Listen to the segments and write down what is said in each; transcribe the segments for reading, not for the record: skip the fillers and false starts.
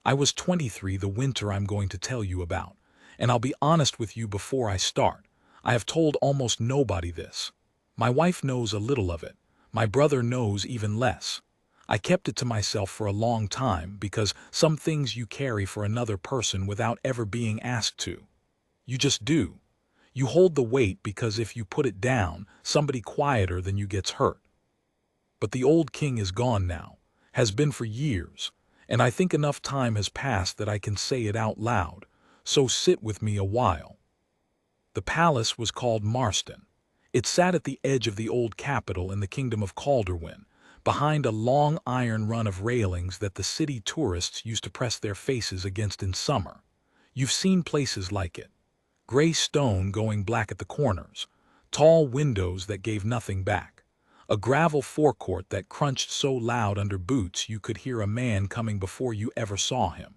I was 23 the winter I'm going to tell you about, and I'll be honest with you before I start. I have told almost nobody this. My wife knows a little of it. My brother knows even less. I kept it to myself for a long time because some things you carry for another person without ever being asked to. You just do. You hold the weight because if you put it down, somebody quieter than you gets hurt. But the old king is gone now, has been for years, and I think enough time has passed that I can say it out loud, so sit with me a while. The palace was called Marston. It sat at the edge of the old capital in the kingdom of Calderwin, behind a long iron run of railings that the city tourists used to press their faces against in summer. You've seen places like it. Gray stone going black at the corners, tall windows that gave nothing back, a gravel forecourt that crunched so loud under boots you could hear a man coming before you ever saw him.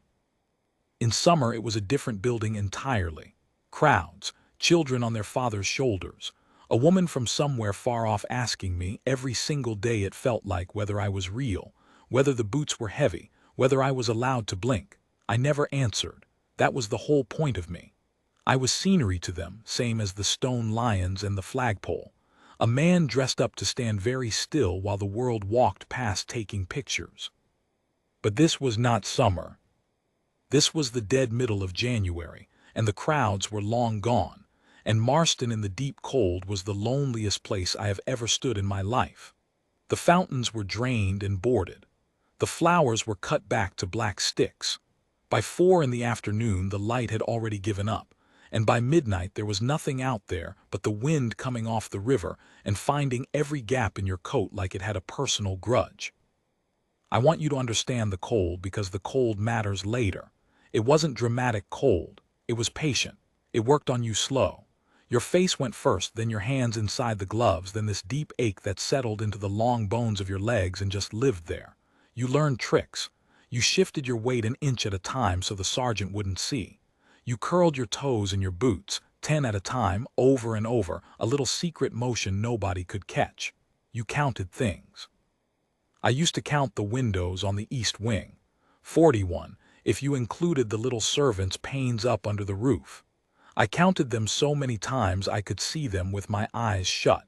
In summer it was a different building entirely. Crowds, children on their father's shoulders, a woman from somewhere far off asking me every single day it felt like whether I was real, whether the boots were heavy, whether I was allowed to blink. I never answered. That was the whole point of me. I was scenery to them, same as the stone lions and the flagpole. A man dressed up to stand very still while the world walked past taking pictures. But this was not summer. This was the dead middle of January, and the crowds were long gone, and Marston in the deep cold was the loneliest place I have ever stood in my life. The fountains were drained and boarded. The flowers were cut back to black sticks. By 4 in the afternoon the light had already given up, and by midnight there was nothing out there but the wind coming off the river and finding every gap in your coat like it had a personal grudge. I want you to understand the cold because the cold matters later. It wasn't dramatic cold. It was patient. It worked on you slow. Your face went first, then your hands inside the gloves, then this deep ache that settled into the long bones of your legs and just lived there. You learned tricks. You shifted your weight an inch at a time so the sergeant wouldn't see. You curled your toes in your boots, 10 at a time, over and over, a little secret motion nobody could catch. You counted things. I used to count the windows on the east wing. 41, if you included the little servants' panes up under the roof. I counted them so many times I could see them with my eyes shut.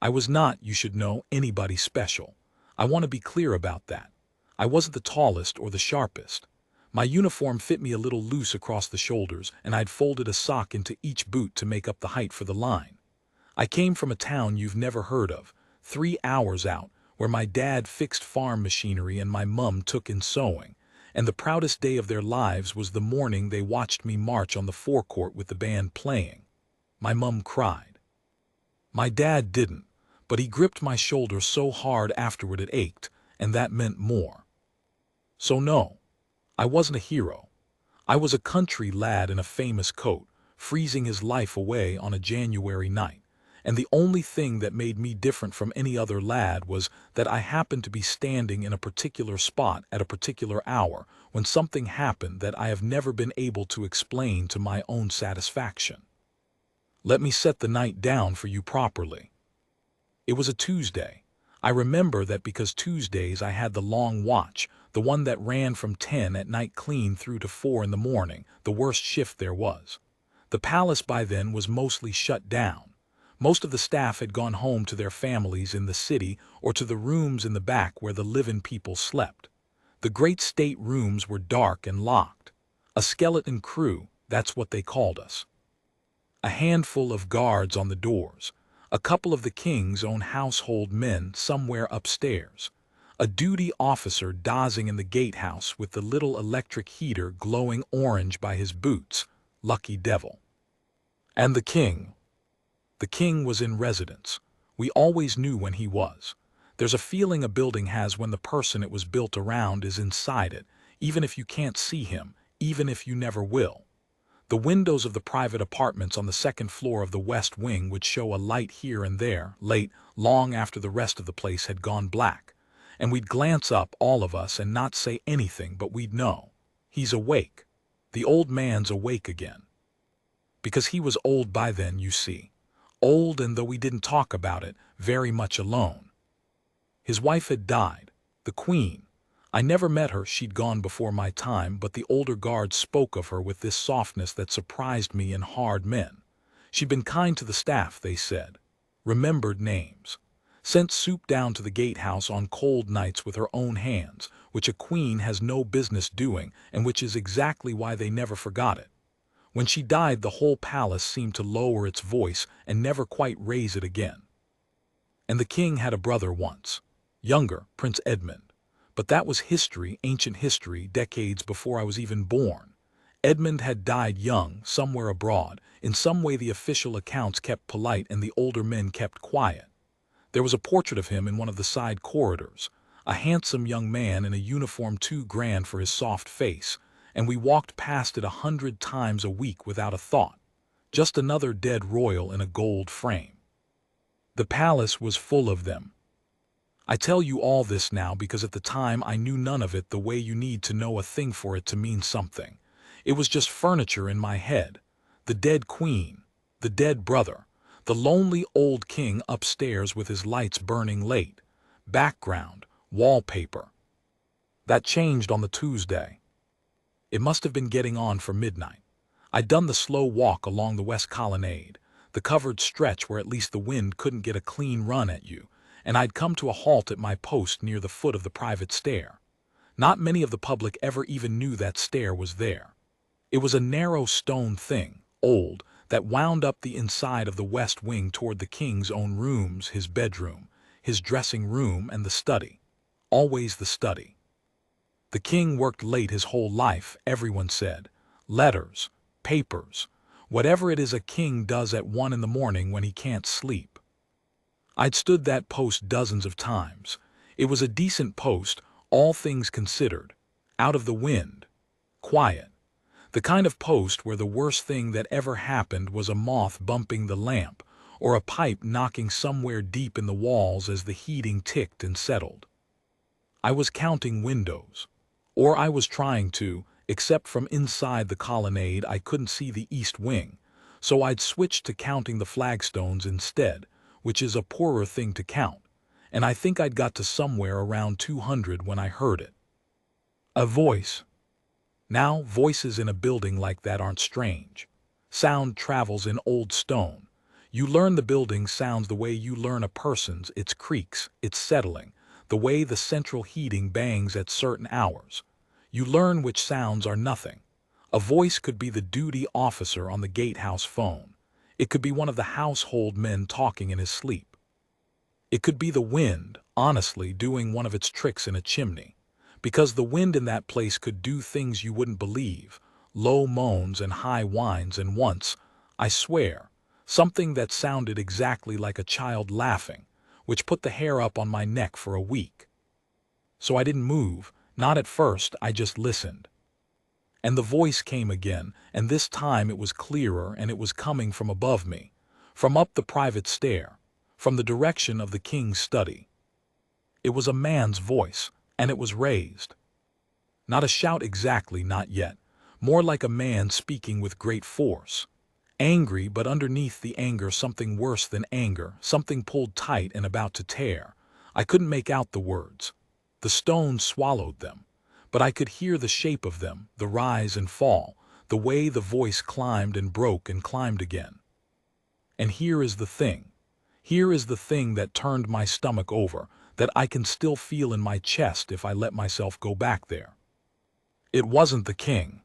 I was not, you should know, anybody special. I want to be clear about that. I wasn't the tallest or the sharpest. My uniform fit me a little loose across the shoulders, and I'd folded a sock into each boot to make up the height for the line. I came from a town you've never heard of, 3 hours out, where my dad fixed farm machinery and my mum took in sewing, and the proudest day of their lives was the morning they watched me march on the forecourt with the band playing. My mum cried. My dad didn't, but he gripped my shoulder so hard afterward it ached, and that meant more. So no, I wasn't a hero. I was a country lad in a famous coat, freezing his life away on a January night, and the only thing that made me different from any other lad was that I happened to be standing in a particular spot at a particular hour when something happened that I have never been able to explain to my own satisfaction. Let me set the night down for you properly. It was a Tuesday. I remember that because Tuesdays I had the long watch, the one that ran from 10 at night clean through to 4 in the morning, the worst shift there was. The palace by then was mostly shut down. Most of the staff had gone home to their families in the city or to the rooms in the back where the live-in people slept. The great state rooms were dark and locked. A skeleton crew, that's what they called us. A handful of guards on the doors. A couple of the king's own household men somewhere upstairs. A duty officer dozing in the gatehouse with the little electric heater glowing orange by his boots. Lucky devil. And the king. The king was in residence. We always knew when he was. There's a feeling a building has when the person it was built around is inside it, even if you can't see him, even if you never will. The windows of the private apartments on the second floor of the West Wing would show a light here and there, late, long after the rest of the place had gone black. And we'd glance up, all of us, and not say anything, but we'd know. He's awake. The old man's awake again. Because he was old by then, you see. Old, and though we didn't talk about it, very much alone. His wife had died, the Queen. I never met her, she'd gone before my time, but the older guards spoke of her with this softness that surprised me in hard men. She'd been kind to the staff, they said. Remembered names. Sent soup down to the gatehouse on cold nights with her own hands, which a queen has no business doing, and which is exactly why they never forgot it. When she died, the whole palace seemed to lower its voice and never quite raise it again. And the king had a brother once. Younger, Prince Edmund. But that was history, ancient history, decades before I was even born. Edmund had died young, somewhere abroad. In some way the official accounts kept polite and the older men kept quiet. There was a portrait of him in one of the side corridors, a handsome young man in a uniform too grand for his soft face, and we walked past it 100 times a week without a thought. Just another dead royal in a gold frame. The palace was full of them. I tell you all this now because at the time I knew none of it the way you need to know a thing for it to mean something. It was just furniture in my head. The dead queen, the dead brother, the lonely old king upstairs with his lights burning late, background, wallpaper. That changed on the Tuesday. It must have been getting on for midnight. I'd done the slow walk along the west colonnade, the covered stretch where at least the wind couldn't get a clean run at you, and I'd come to a halt at my post near the foot of the private stair. Not many of the public ever even knew that stair was there. It was a narrow stone thing, old, that wound up the inside of the west wing toward the king's own rooms, his bedroom, his dressing room, and the study. Always the study. The king worked late his whole life, everyone said. Letters, papers, whatever it is a king does at 1 in the morning when he can't sleep. I'd stood that post dozens of times. It was a decent post, all things considered. Out of the wind. Quiet. The kind of post where the worst thing that ever happened was a moth bumping the lamp, or a pipe knocking somewhere deep in the walls as the heating ticked and settled. I was counting windows. Or I was trying to, except from inside the colonnade I couldn't see the east wing, so I'd switched to counting the flagstones instead, which is a poorer thing to count, and I think I'd got to somewhere around 200 when I heard it. A voice. Now, voices in a building like that aren't strange. Sound travels in old stone. You learn the building sounds the way you learn a person's, its creaks, its settling, the way the central heating bangs at certain hours. You learn which sounds are nothing. A voice could be the duty officer on the gatehouse phone. It could be one of the household men talking in his sleep. It could be the wind, honestly, doing one of its tricks in a chimney. Because the wind in that place could do things you wouldn't believe, low moans and high whines, and once, I swear, something that sounded exactly like a child laughing, which put the hair up on my neck for a week. So I didn't move, not at first, I just listened. And the voice came again, and this time it was clearer, and it was coming from above me, from up the private stair, from the direction of the king's study. It was a man's voice, and it was raised. Not a shout exactly, not yet, more like a man speaking with great force. Angry, but underneath the anger something worse than anger, something pulled tight and about to tear. I couldn't make out the words. The stone swallowed them. But I could hear the shape of them, the rise and fall, the way the voice climbed and broke and climbed again. And here is the thing. Here is the thing that turned my stomach over, that I can still feel in my chest if I let myself go back there. It wasn't the king.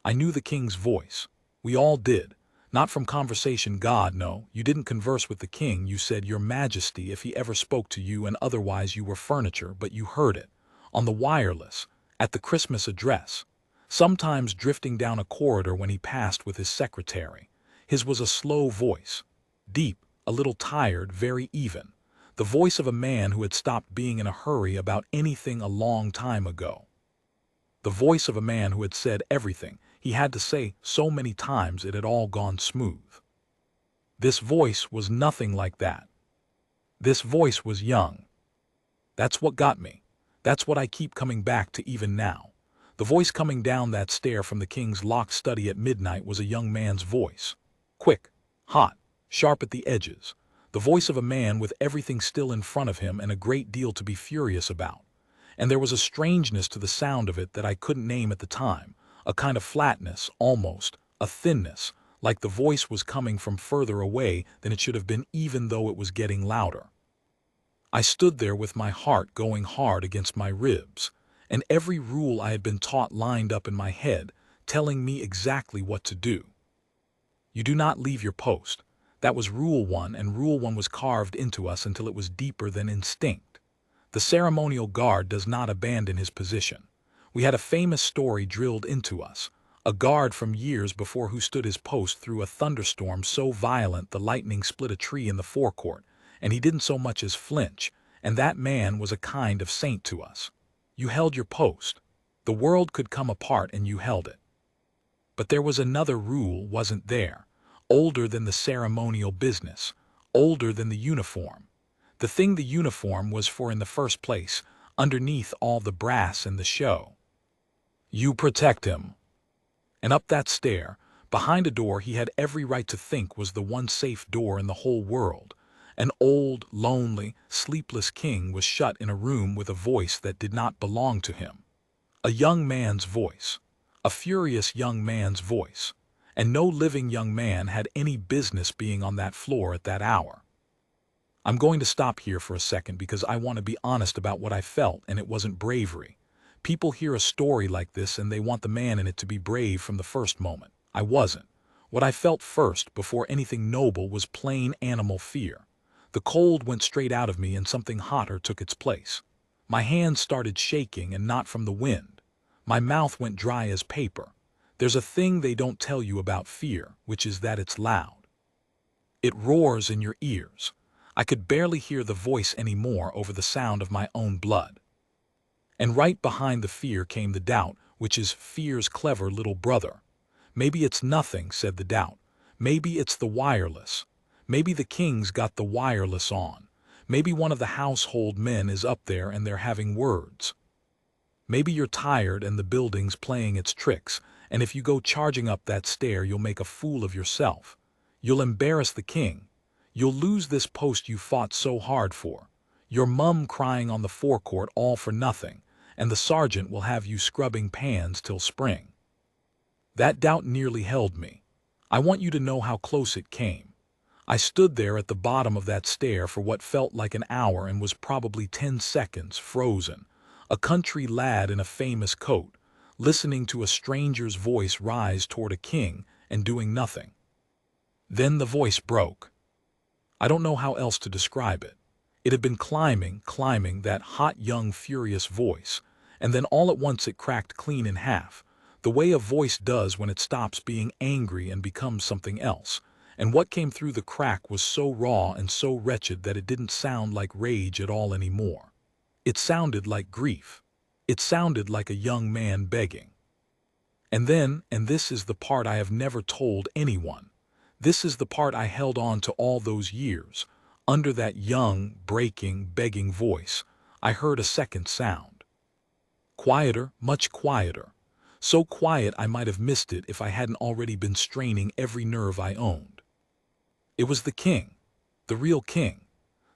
I knew the king's voice. We all did. Not from conversation, God, no, you didn't converse with the king, you said your majesty if he ever spoke to you, and otherwise you were furniture, but you heard it. On the wireless, at the Christmas address, sometimes drifting down a corridor when he passed with his secretary. His was a slow voice, deep, a little tired, very even, the voice of a man who had stopped being in a hurry about anything a long time ago. The voice of a man who had said everything he had to say so many times it had all gone smooth. This voice was nothing like that. This voice was young. That's what got me. That's what I keep coming back to even now. The voice coming down that stair from the king's locked study at midnight was a young man's voice. Quick, hot, sharp at the edges. The voice of a man with everything still in front of him and a great deal to be furious about. and there was a strangeness to the sound of it that I couldn't name at the time, a kind of flatness, almost, a thinness, like the voice was coming from further away than it should have been even though it was getting louder. I stood there with my heart going hard against my ribs, and every rule I had been taught lined up in my head, telling me exactly what to do. You do not leave your post. That was Rule 1, and Rule 1 was carved into us until it was deeper than instinct. The ceremonial guard does not abandon his position. We had a famous story drilled into us, a guard from years before who stood his post through a thunderstorm so violent the lightning split a tree in the forecourt, and he didn't so much as flinch, and that man was a kind of saint to us. You held your post. The world could come apart and you held it. But there was another rule, wasn't there? Older than the ceremonial business, older than the uniform. The thing the uniform was for in the first place, underneath all the brass and the show. You protect him. And up that stair, behind a door he had every right to think was the one safe door in the whole world, an old, lonely, sleepless king was shut in a room with a voice that did not belong to him. A young man's voice. A furious young man's voice, and no living young man had any business being on that floor at that hour. I'm going to stop here for a second because I want to be honest about what I felt, and it wasn't bravery. People hear a story like this and they want the man in it to be brave from the first moment. I wasn't. What I felt first, before anything noble, was plain animal fear. The cold went straight out of me and something hotter took its place. My hands started shaking, and not from the wind. My mouth went dry as paper. There's a thing they don't tell you about fear, which is that it's loud. It roars in your ears. I could barely hear the voice anymore over the sound of my own blood. And right behind the fear came the doubt, which is fear's clever little brother. Maybe it's nothing, said the doubt. Maybe it's the wireless. Maybe the king's got the wireless on. Maybe one of the household men is up there and they're having words. Maybe you're tired and the building's playing its tricks, and if you go charging up that stair you'll make a fool of yourself. You'll embarrass the king. You'll lose this post you fought so hard for. Your mum crying on the forecourt all for nothing, and the sergeant will have you scrubbing pans till spring. That doubt nearly held me. I want you to know how close it came. I stood there at the bottom of that stair for what felt like an hour and was probably 10 seconds, frozen. A country lad in a famous coat, listening to a stranger's voice rise toward a king and doing nothing. Then the voice broke. I don't know how else to describe it. It had been climbing, that hot, young, furious voice, and then all at once it cracked clean in half, the way a voice does when it stops being angry and becomes something else, and what came through the crack was so raw and so wretched that it didn't sound like rage at all anymore. It sounded like grief. It sounded like a young man begging. And then, and this is the part I have never told anyone, this is the part I held on to all those years, under that young, breaking, begging voice, I heard a second sound. Quieter, much quieter. So quiet I might have missed it if I hadn't already been straining every nerve I owned. It was the king, the real king.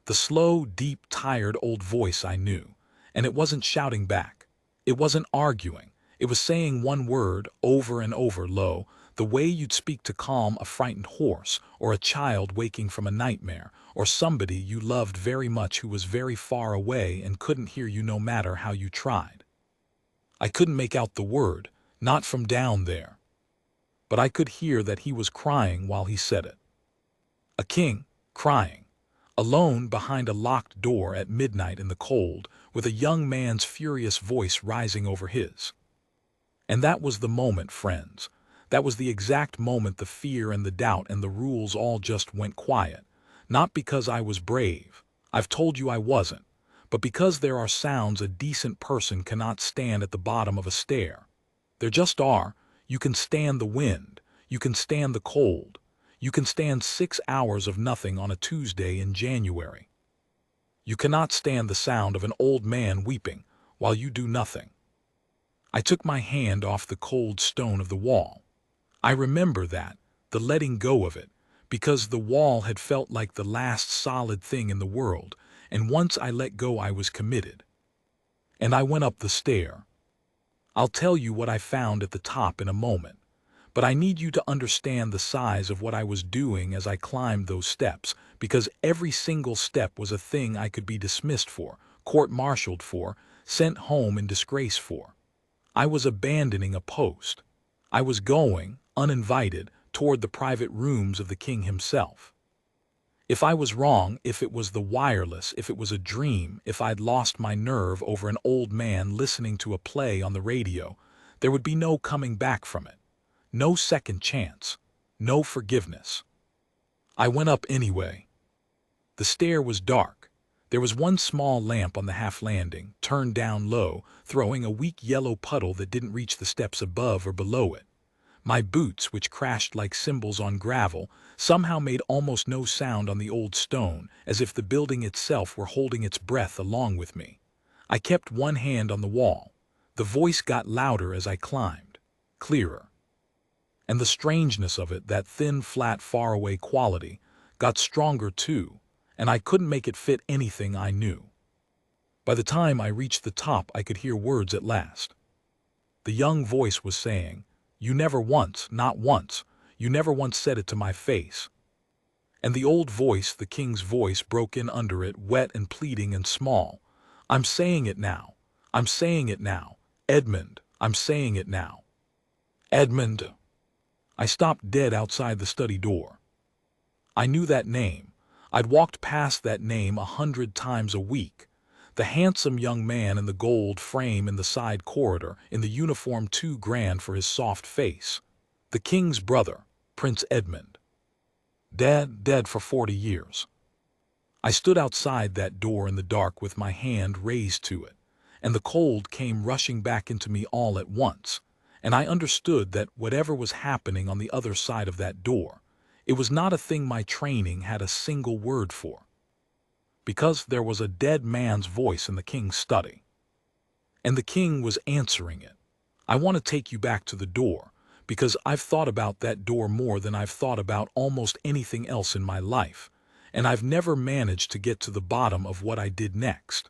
The slow, deep, tired old voice I knew, and it wasn't shouting back. It wasn't arguing. It was saying one word over and over low, the way you'd speak to calm a frightened horse, or a child waking from a nightmare, or somebody you loved very much who was very far away and couldn't hear you no matter how you tried. I couldn't make out the word, not from down there. But I could hear that he was crying while he said it. A king, crying. Alone behind a locked door at midnight in the cold, with a young man's furious voice rising over his. And that was the moment, friends. That was the exact moment the fear and the doubt and the rules all just went quiet. Not because I was brave. I've told you I wasn't. But because there are sounds a decent person cannot stand at the bottom of a stair. There just are. You can stand the wind. You can stand the cold. You can stand 6 hours of nothing on a Tuesday in January. You cannot stand the sound of an old man weeping while you do nothing. I took my hand off the cold stone of the wall. I remember that, the letting go of it, because the wall had felt like the last solid thing in the world, and once I let go I was committed. and I went up the stair. I'll tell you what I found at the top in a moment, but I need you to understand the size of what I was doing as I climbed those steps, because every single step was a thing I could be dismissed for, court-martialed for, sent home in disgrace for. I was abandoning a post. I was going, uninvited, toward the private rooms of the king himself. If I was wrong, if it was the wireless, if it was a dream, if I'd lost my nerve over an old man listening to a play on the radio, there would be no coming back from it. No second chance. No forgiveness. I went up anyway. The stair was dark. There was one small lamp on the half landing, turned down low, throwing a weak yellow puddle that didn't reach the steps above or below it. My boots, which crashed like cymbals on gravel, somehow made almost no sound on the old stone, as if the building itself were holding its breath along with me. I kept one hand on the wall. The voice got louder as I climbed, clearer. And the strangeness of it, that thin, flat, faraway quality, got stronger too, and I couldn't make it fit anything I knew. By the time I reached the top, I could hear words at last. The young voice was saying, "You never once, not once, you never once said it to my face." And the old voice, the king's voice, broke in under it, wet and pleading and small. "I'm saying it now. I'm saying it now. Edmund, I'm saying it now. Edmund." I stopped dead outside the study door. I knew that name. I'd walked past that name 100 times a week. The handsome young man in the gold frame in the side corridor, in the uniform too grand for his soft face. The king's brother, Prince Edmund. Dead for 40 years. I stood outside that door in the dark with my hand raised to it, and the cold came rushing back into me all at once, and I understood that whatever was happening on the other side of that door, it was not a thing my training had a single word for. Because there was a dead man's voice in the king's study. And the king was answering it. I want to take you back to the door, because I've thought about that door more than I've thought about almost anything else in my life, and I've never managed to get to the bottom of what I did next.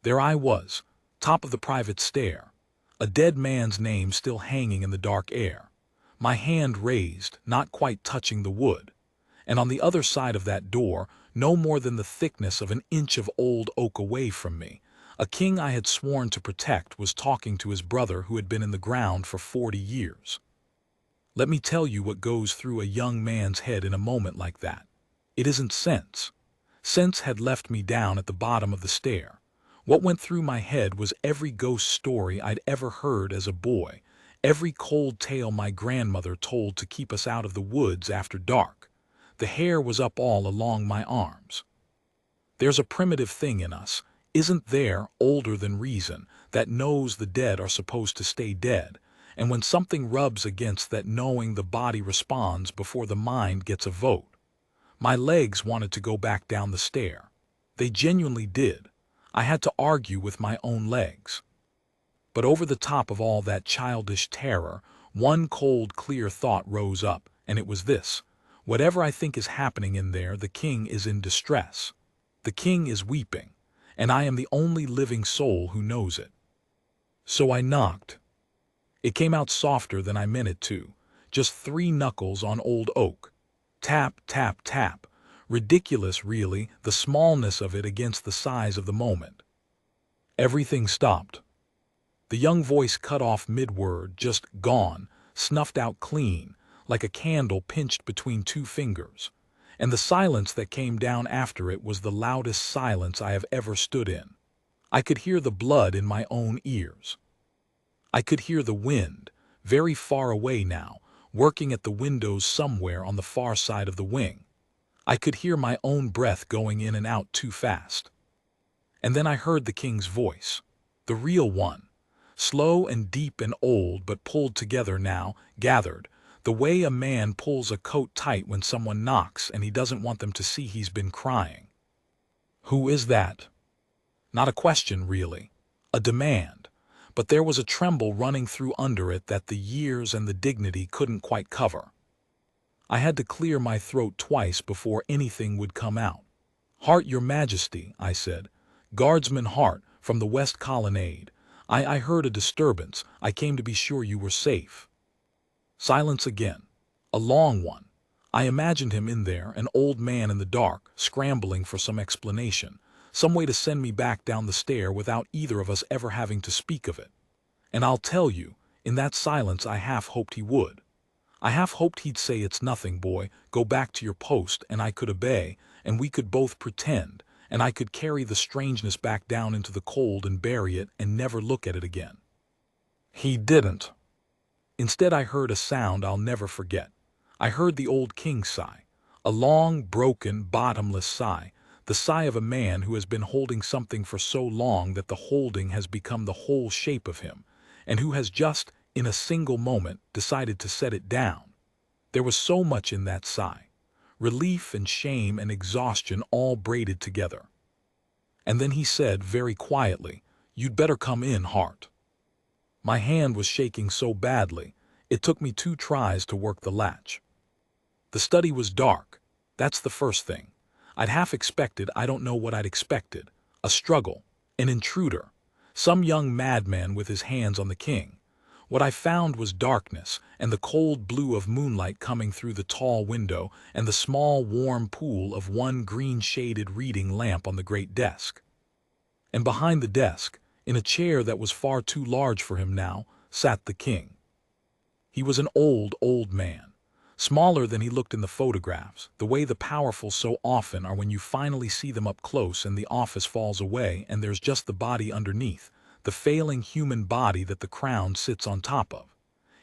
There I was, top of the private stair, a dead man's name still hanging in the dark air, my hand raised, not quite touching the wood, and on the other side of that door, no more than the thickness of an inch of old oak away from me, a king I had sworn to protect was talking to his brother who had been in the ground for 40 years. Let me tell you what goes through a young man's head in a moment like that. It isn't sense. Sense had left me down at the bottom of the stair. What went through my head was every ghost story I'd ever heard as a boy, every cold tale my grandmother told to keep us out of the woods after dark. The hair was up all along my arms. There's a primitive thing in us, isn't there, older than reason, that knows the dead are supposed to stay dead, and when something rubs against that knowing, the body responds before the mind gets a vote. My legs wanted to go back down the stair. They genuinely did. I had to argue with my own legs. But over the top of all that childish terror, one cold, clear thought rose up, and it was this: whatever I think is happening in there, the king is in distress. The king is weeping, and I am the only living soul who knows it. So I knocked. It came out softer than I meant it to, just 3 knuckles on old oak. Tap, tap, tap. Ridiculous, really, the smallness of it against the size of the moment. Everything stopped. The young voice cut off mid-word, just gone, snuffed out clean, like a candle pinched between 2 fingers. And the silence that came down after it was the loudest silence I have ever stood in. I could hear the blood in my own ears. I could hear the wind, very far away now, working at the windows somewhere on the far side of the wing. I could hear my own breath going in and out too fast. And then I heard the king's voice, the real one, slow and deep and old, but pulled together now, gathered, the way a man pulls a coat tight when someone knocks and he doesn't want them to see he's been crying. "Who is that?" Not a question, really, a demand, but there was a tremble running through under it that the years and the dignity couldn't quite cover. I had to clear my throat twice before anything would come out. "Hart, your majesty," I said. "Guardsman Hart, from the west colonnade. I heard a disturbance. I came to be sure you were safe." Silence again. A long one. I imagined him in there, an old man in the dark, scrambling for some explanation, some way to send me back down the stair without either of us ever having to speak of it. And I'll tell you, in that silence I half hoped he would. I half hoped he'd say, "It's nothing, boy, go back to your post," and I could obey, and we could both pretend, and I could carry the strangeness back down into the cold and bury it and never look at it again. He didn't. Instead, I heard a sound I'll never forget. I heard the old king sigh, a long, broken, bottomless sigh, the sigh of a man who has been holding something for so long that the holding has become the whole shape of him, and who has just, in a single moment, decided to set it down. There was so much in that sigh. Relief and shame and exhaustion all braided together. And then he said very quietly, "You'd better come in, Hart." My hand was shaking so badly, it took me 2 tries to work the latch. The study was dark. That's the first thing. I'd half expected, I don't know what I'd expected. A struggle, an intruder, some young madman with his hands on the king. What I found was darkness, and the cold blue of moonlight coming through the tall window, and the small warm pool of one green-shaded reading lamp on the great desk. And behind the desk, in a chair that was far too large for him now, sat the king. He was an old, old man, smaller than he looked in the photographs, the way the powerful so often are when you finally see them up close and the office falls away and there's just the body underneath, the failing human body that the crown sits on top of.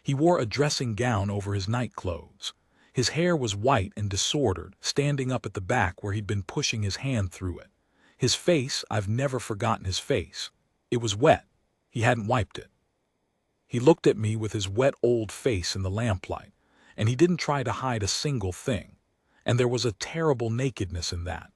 He wore a dressing gown over his night clothes. His hair was white and disordered, standing up at the back where he'd been pushing his hand through it. His face, I've never forgotten his face. It was wet. He hadn't wiped it. He looked at me with his wet old face in the lamplight, and he didn't try to hide a single thing. And there was a terrible nakedness in that.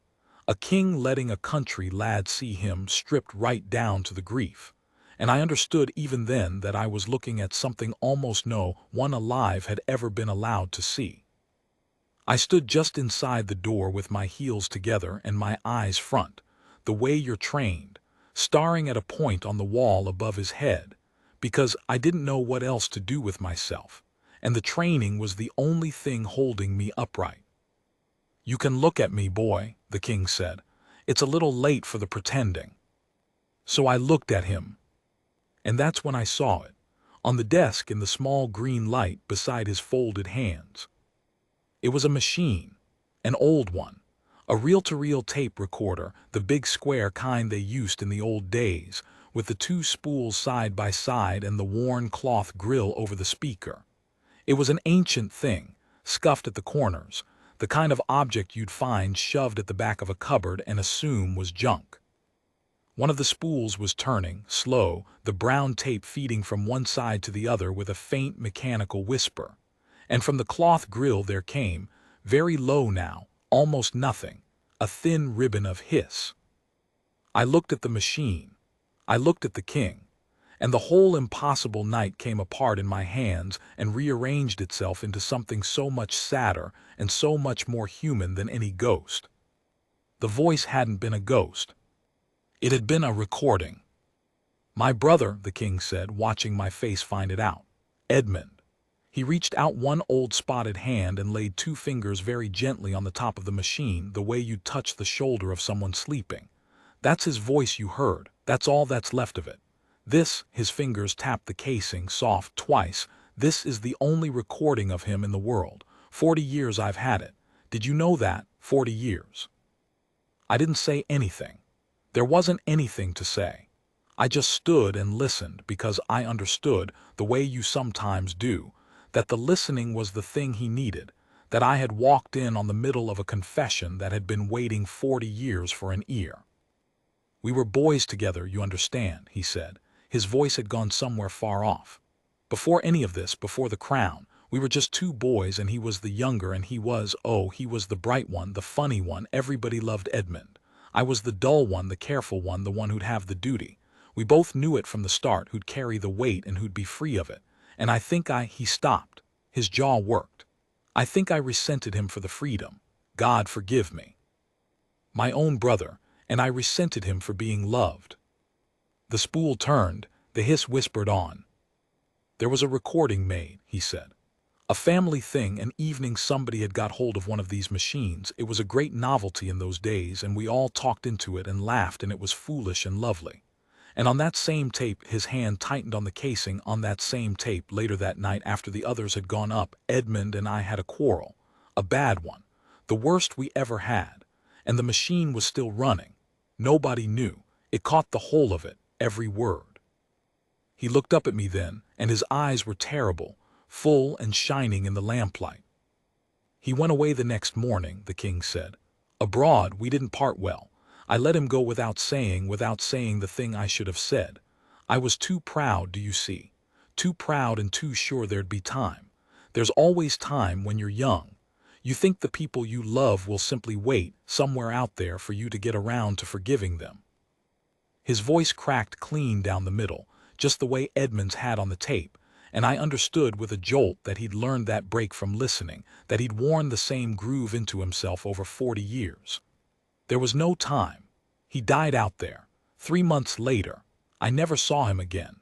A king letting a country lad see him stripped right down to the grief. And I understood even then that I was looking at something almost no one alive had ever been allowed to see. I stood just inside the door with my heels together and my eyes front, the way you're trained, staring at a point on the wall above his head, because I didn't know what else to do with myself, and the training was the only thing holding me upright. "You can look at me, boy," the king said. "It's a little late for the pretending." So I looked at him. And that's when I saw it, on the desk in the small green light beside his folded hands. It was a machine, an old one, a reel-to-reel tape recorder, the big square kind they used in the old days, with the 2 spools side by side and the worn cloth grill over the speaker. It was an ancient thing, scuffed at the corners, the kind of object you'd find shoved at the back of a cupboard and assume was junk. One of the spools was turning, slow, the brown tape feeding from one side to the other with a faint mechanical whisper. And from the cloth grill there came, very low now, almost nothing, a thin ribbon of hiss. I looked at the machine. I looked at the king. And the whole impossible night came apart in my hands and rearranged itself into something so much sadder and so much more human than any ghost. The voice hadn't been a ghost. It had been a recording. "My brother," the king said, watching my face find it out. "Edmund." He reached out one old spotted hand and laid 2 fingers very gently on the top of the machine, the way you'd touch the shoulder of someone sleeping. "That's his voice you heard. That's all that's left of it. This," his fingers tapped the casing soft twice, "this is the only recording of him in the world. 40 years I've had it. Did you know that? 40 years. I didn't say anything. There wasn't anything to say. I just stood and listened because I understood, the way you sometimes do, that the listening was the thing he needed, that I had walked in on the middle of a confession that had been waiting 40 years for an ear. "We were boys together, you understand," he said. His voice had gone somewhere far off. "Before any of this, before the crown, we were just 2 boys, and he was the younger and he was the bright one, the funny one. Everybody loved Edmund. I was the dull one, the careful one, the one who'd have the duty. We both knew it from the start, who'd carry the weight and who'd be free of it. And I think he stopped. His jaw worked. I think I resented him for the freedom. God forgive me. My own brother, and I resented him for being loved. The spool turned, the hiss whispered on. There was a recording made, he said. A family thing, an evening somebody had got hold of one of these machines. It was a great novelty in those days, and we all talked into it and laughed, and it was foolish and lovely. And on that same tape, his hand tightened on the casing. On that same tape, later that night after the others had gone up, Edmund and I had a quarrel. A bad one. The worst we ever had. And the machine was still running. Nobody knew. It caught the whole of it, every word. He looked up at me then, and his eyes were terrible, full and shining in the lamplight. He went away the next morning, the king said. Abroad, we didn't part well. I let him go without saying the thing I should have said. I was too proud, do you see? Too proud and too sure there'd be time. There's always time when you're young. You think the people you love will simply wait, somewhere out there, for you to get around to forgiving them. His voice cracked clean down the middle, just the way Edmund's had on the tape, and I understood with a jolt that he'd learned that break from listening, that he'd worn the same groove into himself over 40 years. There was no time. He died out there. 3 months later. I never saw him again.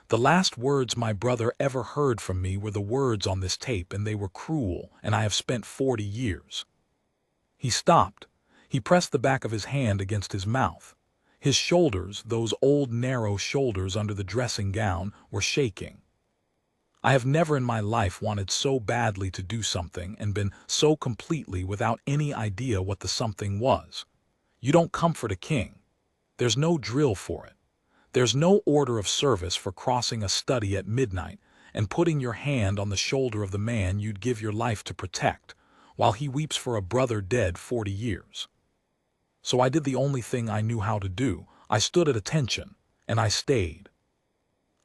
The last words my brother ever heard from me were the words on this tape, and they were cruel, and I have spent 40 years. He stopped. He pressed the back of his hand against his mouth. His shoulders, those old narrow shoulders under the dressing gown, were shaking. I have never in my life wanted so badly to do something and been so completely without any idea what the something was. You don't comfort a king. There's no drill for it. There's no order of service for crossing a study at midnight and putting your hand on the shoulder of the man you'd give your life to protect, while he weeps for a brother dead 40 years. So I did the only thing I knew how to do. I stood at attention, and I stayed.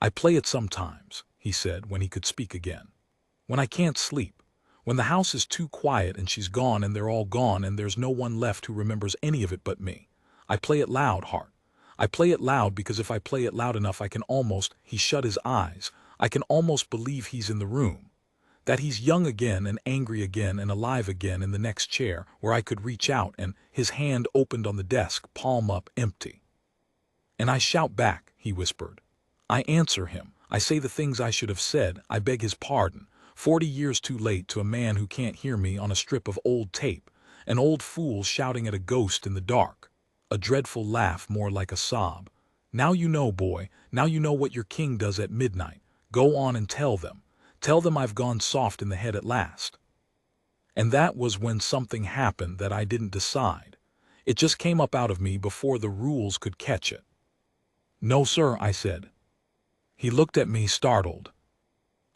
I play it sometimes, he said when he could speak again. When I can't sleep. When the house is too quiet and she's gone and they're all gone and there's no one left who remembers any of it but me. I play it loud, Hart. I play it loud because if I play it loud enough I can almost, he shut his eyes, I can almost believe he's in the room. That he's young again and angry again and alive again in the next chair where I could reach out, and his hand opened on the desk, palm up, empty. And I shout back, he whispered. I answer him. I say the things I should have said. I beg his pardon. 40 years too late to a man who can't hear me on a strip of old tape. An old fool shouting at a ghost in the dark. A dreadful laugh more like a sob. Now you know, boy. Now you know what your king does at midnight. Go on and tell them. Tell them I've gone soft in the head at last. And that was when something happened that I didn't decide. It just came up out of me before the rules could catch it. No, sir, I said. He looked at me, startled.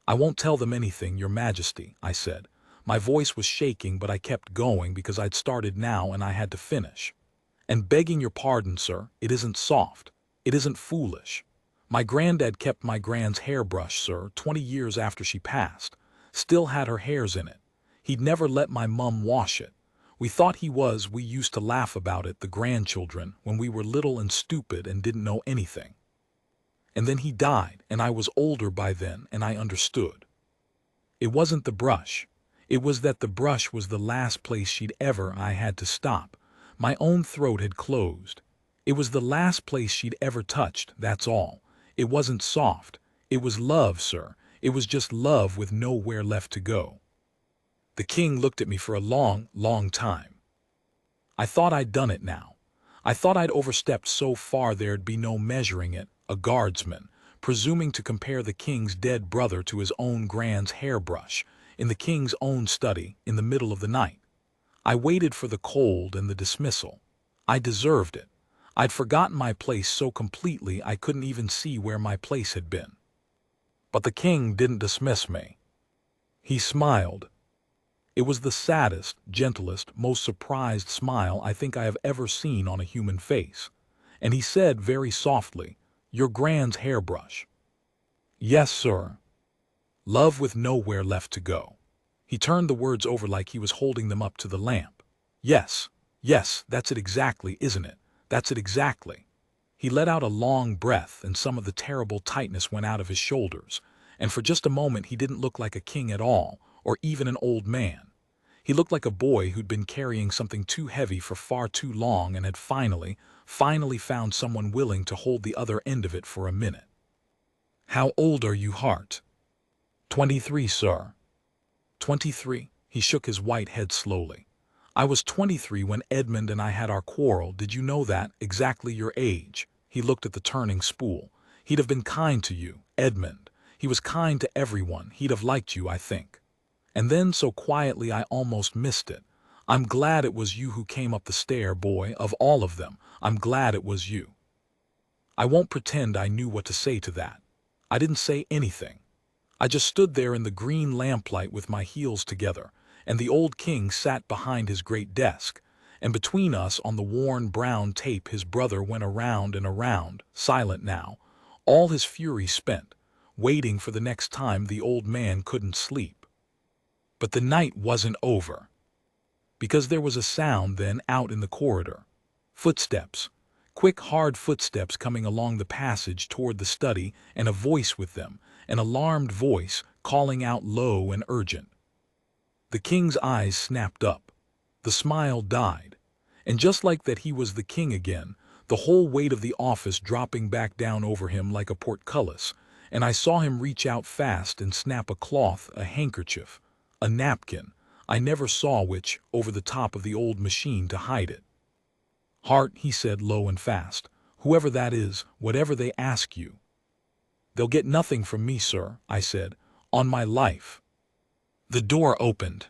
I won't tell them anything, Your Majesty, I said. My voice was shaking, but I kept going because I'd started now and I had to finish. And begging your pardon, sir, it isn't soft. It isn't foolish. My granddad kept my grand's hairbrush, sir, 20 years after she passed. Still had her hairs in it. He'd never let my mum wash it. We used to laugh about it, the grandchildren, when we were little and stupid and didn't know anything. And then he died, and I was older by then, and I understood. It wasn't the brush. It was that the brush was the last place I had to stop. My own throat had closed. It was the last place she'd ever touched, that's all. It wasn't soft. It was love, sir. It was just love with nowhere left to go. The king looked at me for a long, long time. I thought I'd done it now. I thought I'd overstepped so far there'd be no measuring it, a guardsman, presuming to compare the king's dead brother to his own grand's hairbrush, in the king's own study, in the middle of the night. I waited for the cold and the dismissal. I deserved it. I'd forgotten my place so completely I couldn't even see where my place had been. But the king didn't dismiss me. He smiled. It was the saddest, gentlest, most surprised smile I think I have ever seen on a human face. And he said very softly, Your grand's hairbrush. Yes, sir. Love with nowhere left to go. He turned the words over like he was holding them up to the lamp. Yes, yes, that's it exactly, isn't it? That's it exactly. He let out a long breath, and some of the terrible tightness went out of his shoulders, and for just a moment he didn't look like a king at all, or even an old man. He looked like a boy who'd been carrying something too heavy for far too long and had finally found someone willing to hold the other end of it for a minute. "How old are you, Hart?" "23, sir." 23? He shook his white head slowly. "I was 23 when Edmund and I had our quarrel. Did you know that? Exactly your age." He looked at the turning spool. "He'd have been kind to you, Edmund. He was kind to everyone. He'd have liked you, I think." And then, so quietly I almost missed it, "I'm glad it was you who came up the stair, boy, of all of them. I'm glad it was you." I won't pretend I knew what to say to that. I didn't say anything. I just stood there in the green lamplight with my heels together, and the old king sat behind his great desk, and between us on the worn brown tape his brother went around and around, silent now, all his fury spent, waiting for the next time the old man couldn't sleep. But the night wasn't over, because there was a sound then out in the corridor. Footsteps. Quick, hard footsteps coming along the passage toward the study, and a voice with them, an alarmed voice, calling out low and urgent. The king's eyes snapped up. The smile died. And just like that he was the king again, the whole weight of the office dropping back down over him like a portcullis, and I saw him reach out fast and snap a cloth, a handkerchief, a napkin, I never saw which, over the top of the old machine to hide it. "Hart," he said low and fast, "whoever that is, whatever they ask you." "They'll get nothing from me, sir," I said, "on my life." The door opened.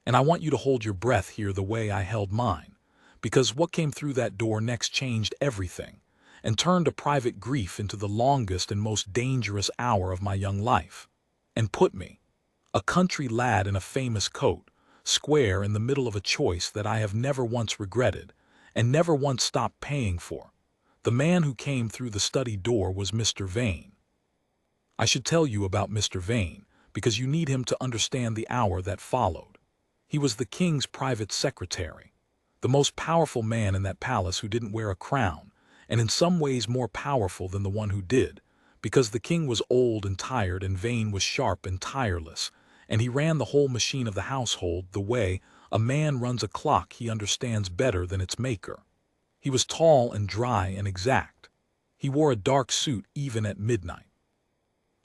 And I want you to hold your breath here the way I held mine, because what came through that door next changed everything, and turned a private grief into the longest and most dangerous hour of my young life, and put me, a country lad in a famous coat, square in the middle of a choice that I have never once regretted, and never once stopped paying for. The man who came through the study door was Mr. Vane. I should tell you about Mr. Vane, because you need him to understand the hour that followed. He was the king's private secretary, the most powerful man in that palace who didn't wear a crown, and in some ways more powerful than the one who did, because the king was old and tired and Vane was sharp and tireless, and he ran the whole machine of the household the way a man runs a clock he understands better than its maker. He was tall and dry and exact. He wore a dark suit even at midnight.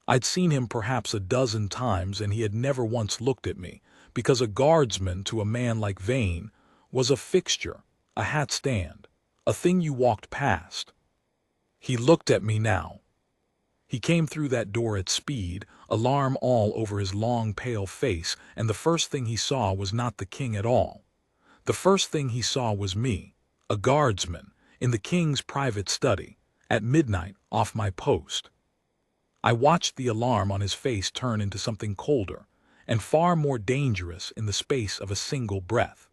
I'd seen him perhaps a dozen times, and he had never once looked at me, because a guardsman to a man like Vane was a fixture, a hat stand, a thing you walked past. He looked at me now. He came through that door at speed, alarm all over his long, pale face, and the first thing he saw was not the king at all. The first thing he saw was me, a guardsman, in the king's private study, at midnight, off my post. I watched the alarm on his face turn into something colder, and far more dangerous in the space of a single breath.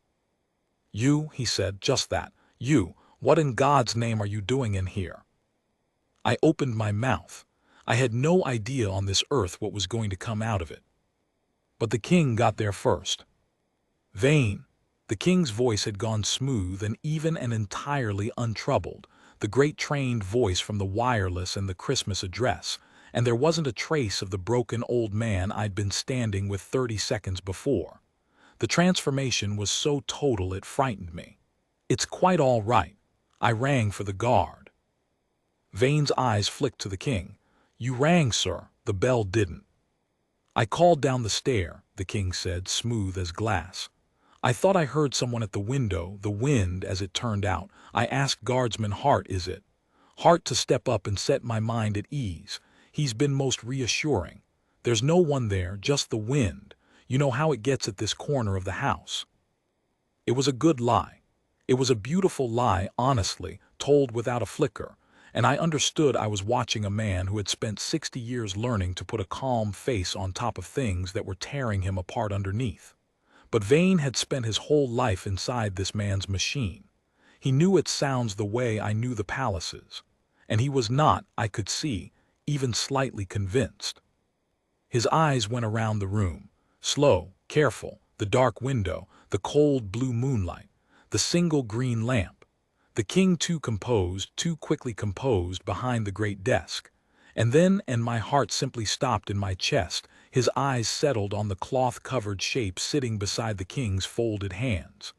"You," he said, "just that. You, what in God's name are you doing in here?" I opened my mouth. I had no idea on this earth what was going to come out of it. But the king got there first. "Vane." The king's voice had gone smooth and even and entirely untroubled, the great trained voice from the wireless and the Christmas address, and there wasn't a trace of the broken old man I'd been standing with 30 seconds before. The transformation was so total it frightened me. "It's quite all right." I rang for the guard. Vane's eyes flicked to the king. "You rang, sir. The bell didn't." "I called down the stair," the king said, smooth as glass. "I thought I heard someone at the window, the wind, as it turned out. I asked Guardsman Hart, is it? Hart, to step up and set my mind at ease. He's been most reassuring. There's no one there, just the wind. You know how it gets at this corner of the house." It was a good lie. It was a beautiful lie, honestly, told without a flicker, and I understood I was watching a man who had spent 60 years learning to put a calm face on top of things that were tearing him apart underneath. But Vane had spent his whole life inside this man's machine. He knew its sounds the way I knew the palace's, and he was not, I could see, even slightly convinced. His eyes went around the room, slow, careful, the dark window, the cold blue moonlight, the single green lamp. The king too composed, too quickly composed behind the great desk. And then, and my heart simply stopped in my chest, His eyes settled on the cloth-covered shape sitting beside the king's folded hands.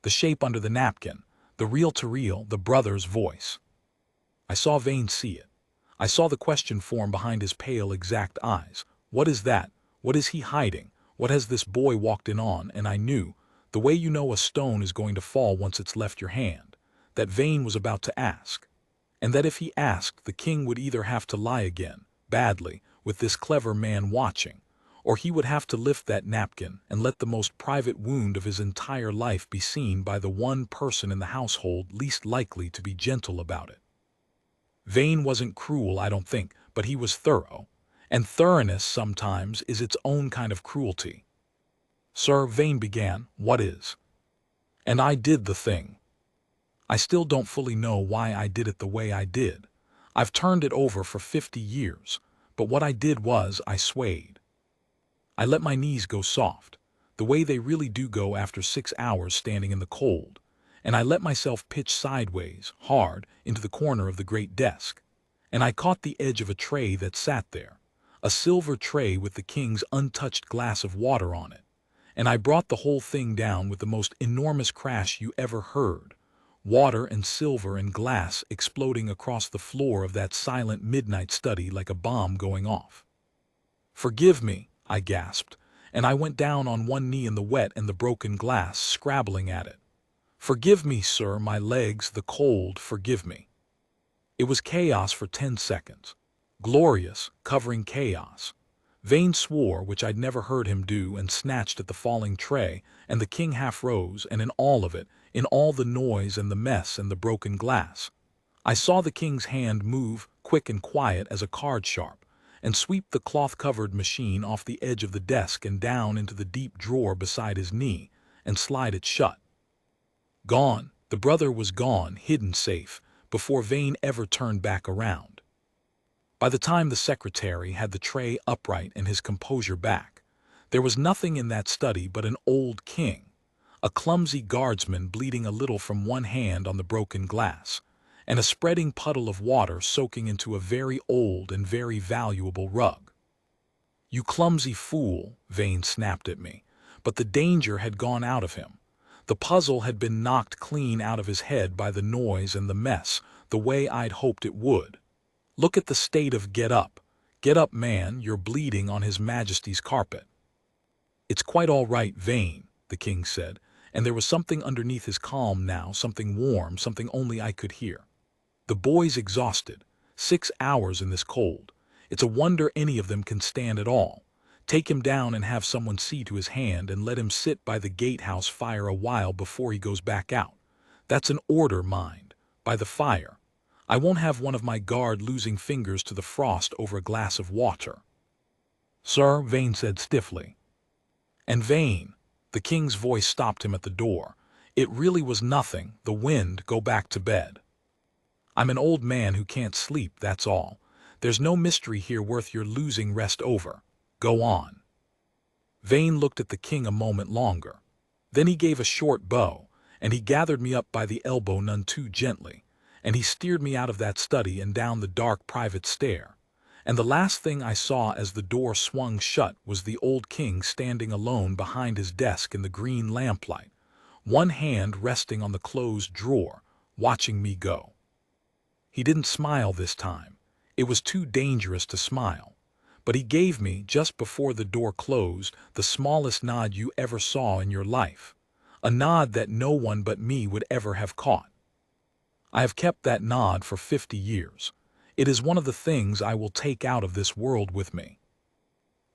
The shape under the napkin, the reel-to-reel, the brother's voice. I saw Vane see it. I saw the question form behind his pale, exact eyes. What is that? What is he hiding? What has this boy walked in on? And I knew, the way you know a stone is going to fall once it's left your hand, that Vane was about to ask. And that if he asked, the king would either have to lie again, badly, with this clever man watching, or he would have to lift that napkin and let the most private wound of his entire life be seen by the one person in the household least likely to be gentle about it. Vane wasn't cruel, I don't think, but he was thorough, and thoroughness sometimes is its own kind of cruelty. Sir, Vane began, what is? And I did the thing. I still don't fully know why I did it the way I did. I've turned it over for 50 years, but what I did was I swayed. I let my knees go soft, the way they really do go after 6 hours standing in the cold, and I let myself pitch sideways, hard, into the corner of the great desk, and I caught the edge of a tray that sat there, a silver tray with the king's untouched glass of water on it, and I brought the whole thing down with the most enormous crash you ever heard, water and silver and glass exploding across the floor of that silent midnight study like a bomb going off. Forgive me, I gasped, and I went down on one knee in the wet and the broken glass, scrabbling at it. Forgive me, sir, my legs, the cold, forgive me. It was chaos for 10 seconds. Glorious, covering chaos. Vane swore, which I'd never heard him do, and snatched at the falling tray, and the king half rose, and in all of it, in all the noise and the mess and the broken glass, I saw the king's hand move, quick and quiet as a card sharp, and sweep the cloth-covered machine off the edge of the desk and down into the deep drawer beside his knee, and slide it shut. Gone, the brother was gone, hidden safe, before Vane ever turned back around. By the time the secretary had the tray upright and his composure back, there was nothing in that study but an old king, a clumsy guardsman bleeding a little from one hand on the broken glass, and a spreading puddle of water soaking into a very old and very valuable rug. You clumsy fool, Vane snapped at me, but the danger had gone out of him. The puzzle had been knocked clean out of his head by the noise and the mess, the way I'd hoped it would. Look at the state of get up, man, you're bleeding on His Majesty's carpet. It's quite all right, Vane, the king said, and there was something underneath his calm now, something warm, something only I could hear. The boy's exhausted, 6 hours in this cold. It's a wonder any of them can stand at all. Take him down and have someone see to his hand and let him sit by the gatehouse fire a while before he goes back out. That's an order, mind, by the fire. I won't have one of my guard losing fingers to the frost over a glass of water. Sir, Vane said stiffly. And Vane, the king's voice stopped him at the door. It really was nothing, the wind, go back to bed. I'm an old man who can't sleep, that's all. There's no mystery here worth your losing rest over. Go on. Vane looked at the king a moment longer. Then he gave a short bow, and he gathered me up by the elbow none too gently, and he steered me out of that study and down the dark private stair. And the last thing I saw as the door swung shut was the old king standing alone behind his desk in the green lamplight, one hand resting on the closed drawer, watching me go. He didn't smile this time. It was too dangerous to smile. But he gave me, just before the door closed, the smallest nod you ever saw in your life. A nod that no one but me would ever have caught. I have kept that nod for 50 years. It is one of the things I will take out of this world with me.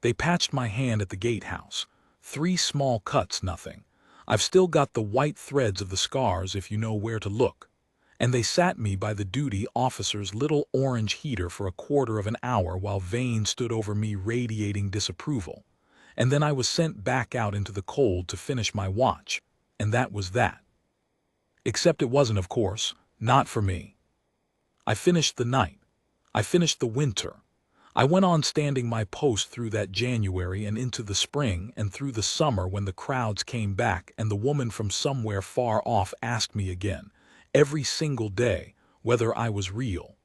They patched my hand at the gatehouse. 3 small cuts, nothing. I've still got the white threads of the scars if you know where to look. And they sat me by the duty officer's little orange heater for a quarter of an hour while Vane stood over me radiating disapproval. And then I was sent back out into the cold to finish my watch, and that was that. Except it wasn't, of course, not for me. I finished the night. I finished the winter. I went on standing my post through that January and into the spring and through the summer when the crowds came back and the woman from somewhere far off asked me again, every single day, whether I was real.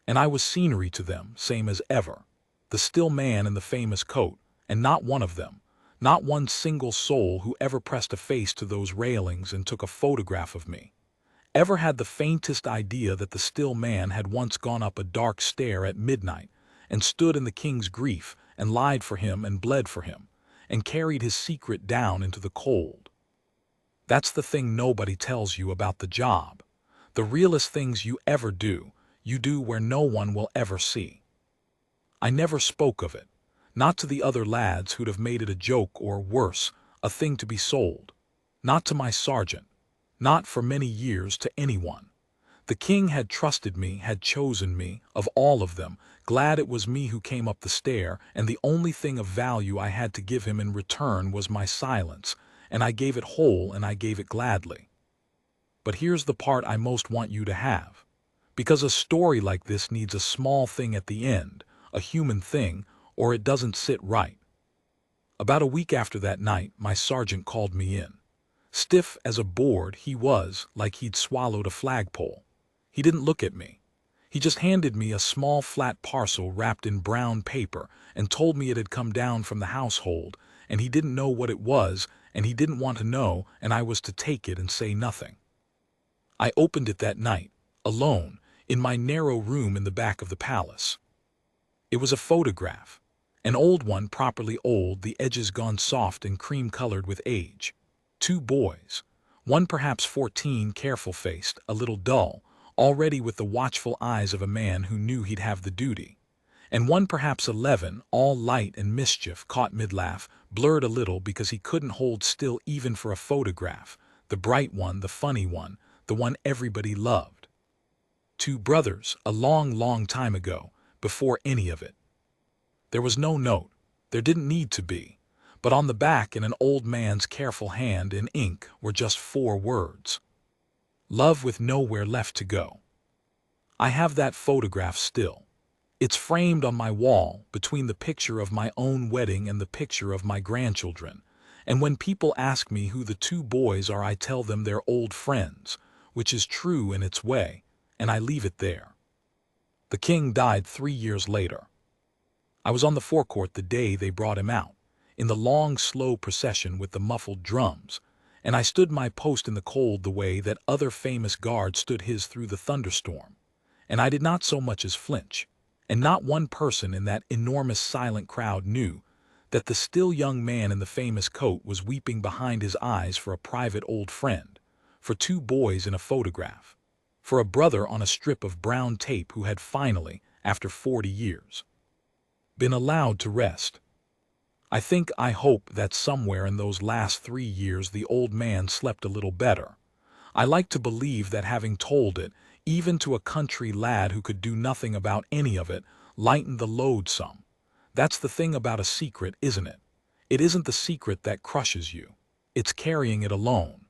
And I was scenery to them, same as ever. the still man in the famous coat, and not one of them, not one single soul who ever pressed a face to those railings and took a photograph of me, ever had the faintest idea that the still man had once gone up a dark stair at midnight and stood in the king's grief and lied for him and bled for him and carried his secret down into the cold. That's the thing nobody tells you about the job. The realest things you ever do, you do where no one will ever see. I never spoke of it, not to the other lads who'd have made it a joke or, worse, a thing to be sold. Not to my sergeant. Not for many years to anyone. The king had trusted me, had chosen me, of all of them, glad it was me who came up the stair, and the only thing of value I had to give him in return was my silence, and I gave it whole and I gave it gladly. But here's the part I most want you to have. Because a story like this needs a small thing at the end, a human thing, or it doesn't sit right. About a week after that night, my sergeant called me in. Stiff as a board, he was, like he'd swallowed a flagpole. He didn't look at me. He just handed me a small flat parcel wrapped in brown paper and told me it had come down from the household, and he didn't know what it was, and he didn't want to know, and I was to take it and say nothing. I opened it that night, alone, in my narrow room in the back of the palace. It was a photograph, an old one, properly old, the edges gone soft and cream-colored with age. 2 boys, one perhaps 14, careful-faced, a little dull, already with the watchful eyes of a man who knew he'd have the duty, and one perhaps 11, all light and mischief, caught mid-laugh, blurred a little because he couldn't hold still even for a photograph, the bright one, the funny one, the one everybody loved. 2 brothers, a long, long time ago, before any of it. There was no note, there didn't need to be, but on the back in an old man's careful hand in ink were just 4 words. Love with nowhere left to go. I have that photograph still. It's framed on my wall between the picture of my own wedding and the picture of my grandchildren, and when people ask me who the 2 boys are, I tell them they're old friends, which is true in its way, and I leave it there. The king died 3 years later. I was on the forecourt the day they brought him out, in the long, slow procession with the muffled drums, and I stood my post in the cold the way that other famous guards stood his through the thunderstorm, and I did not so much as flinch, and not one person in that enormous silent crowd knew that the still young man in the famous coat was weeping behind his eyes for a private old friend, for 2 boys in a photograph, for a brother on a strip of brown tape who had finally, after 40 years, been allowed to rest. I hope that somewhere in those last 3 years the old man slept a little better. I like to believe that having told it, even to a country lad who could do nothing about any of it, lightened the load some. That's the thing about a secret, isn't it? It isn't the secret that crushes you. It's carrying it alone.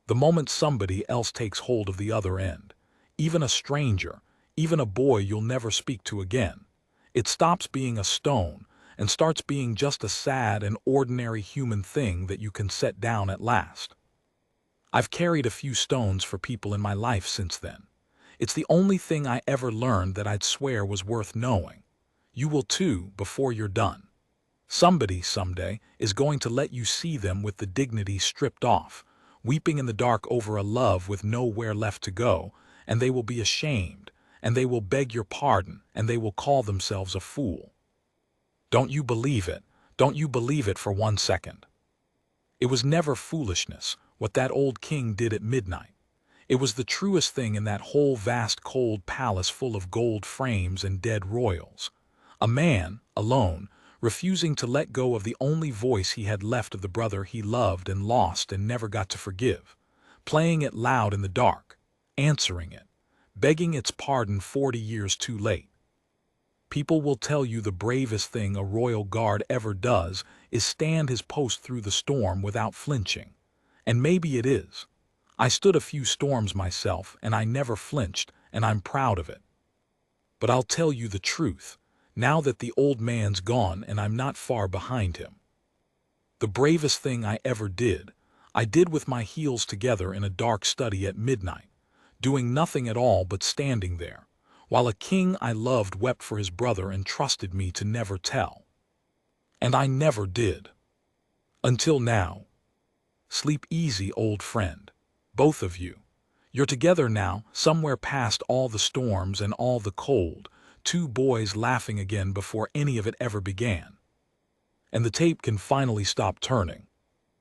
The moment somebody else takes hold of the other end, even a stranger, even a boy you'll never speak to again, it stops being a stone and starts being just a sad and ordinary human thing that you can set down at last. I've carried a few stones for people in my life since then. It's the only thing I ever learned that I'd swear was worth knowing. You will too before you're done. Somebody someday is going to let you see them with the dignity stripped off, weeping in the dark over a love with nowhere left to go, and they will be ashamed, and they will beg your pardon, and they will call themselves a fool. Don't you believe it? Don't you believe it for 1 second. It was never foolishness, what that old king did at midnight. It was the truest thing in that whole vast cold palace full of gold frames and dead royals. A man, alone, refusing to let go of the only voice he had left of the brother he loved and lost and never got to forgive, playing it loud in the dark, answering it, begging its pardon 40 years too late. People will tell you the bravest thing a royal guard ever does is stand his post through the storm without flinching. And maybe it is. I stood a few storms myself, and I never flinched, and I'm proud of it. But I'll tell you the truth, now that the old man's gone and I'm not far behind him. The bravest thing I ever did, I did with my heels together in a dark study at midnight, doing nothing at all but standing there, while a king I loved wept for his brother and trusted me to never tell. And I never did. Until now. Sleep easy, old friend. Both of you. You're together now, somewhere past all the storms and all the cold, two boys laughing again before any of it ever began. And the tape can finally stop turning.